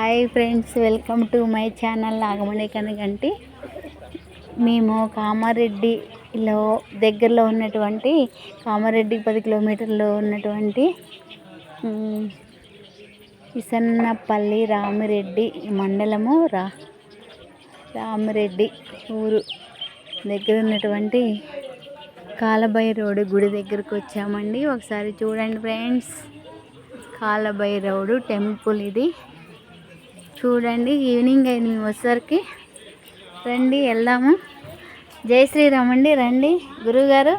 Hi friends, welcome to my channel Nagamani Kanaganti. మేము కామారెడ్డిలో దగ్గరలో ఉన్నటువంటి కామారెడ్డి 10 కిలోమీటర్లో ఉన్నటువంటి ఇసన్నపల్లి రామిరెడ్డి మండలము రామిరెడ్డి ఊరు దగ్గర ఉన్నటువంటి కాలభైరవుడి గుడి దగ్గరకు వచ్చామండి. ఒకసారి చూడండి ఫ్రెండ్స్, కాలభైరవుడు టెంపుల్ ఇది. చూడండి, ఈవినింగ్ అయింది మేము వచ్చేసరికి. రండి వెళ్దాము. జై శ్రీరామ్ అండి, రండి గురువుగారు.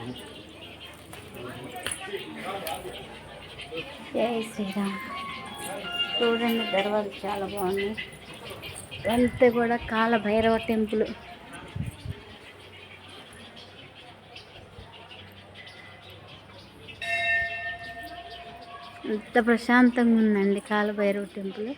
జై శ్రీరామ్. చూడండి, దర్వాజ చాలా బాగుంది. అంతే కూడా కాలభైరవ టెంపుల్. ఎంత ప్రశాంతంగా ఉందండి కాలభైరవ టెంపుల్.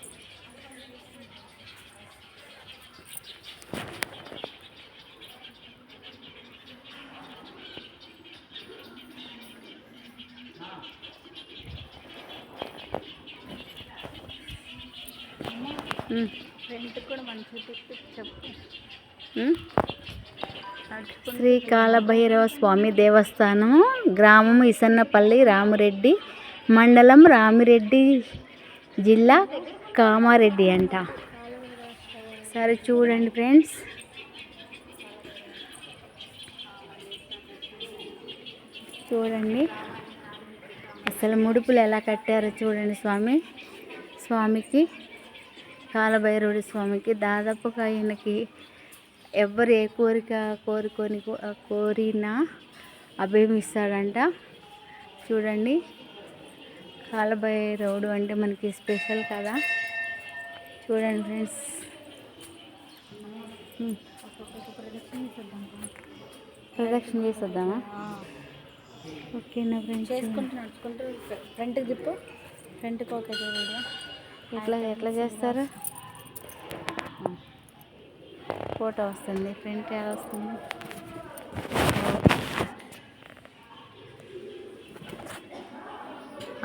శ్రీ కాలభైరవ స్వామి దేవస్థానము, గ్రామం ఇసన్నపల్లి, రామిరెడ్డి మండలం, రామిరెడ్డి జిల్లా, కామారెడ్డి అంట. సరే చూడండి ఫ్రెండ్స్, చూడండి అసలు ముడుపులు ఎలా కట్టారో చూడండి. స్వామికి కాలభైరవుడి స్వామికి దాదాపుగా ఆయనకి ఎవరు ఏ కోరిక కోరినా అభయం ఇస్తాడంట. చూడండి, కాలభైరవుడు అంటే మనకి స్పెషల్ కదా. చూడండి ఫ్రెండ్స్, ప్రదక్షిణ చేసేద్దామా? ఓకేనా ఫ్రెండ్స్, నడుచుకుంటూ ఫ్రంట్కి తిప్పు. ఫ్రంట్కి ఓకే. ఎట్లా చేస్తారు? ఫోటో వస్తుంది, ఫ్రంట్ ఎలా వస్తుంది?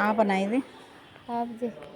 ఆపనా ఇది? ఆఫ్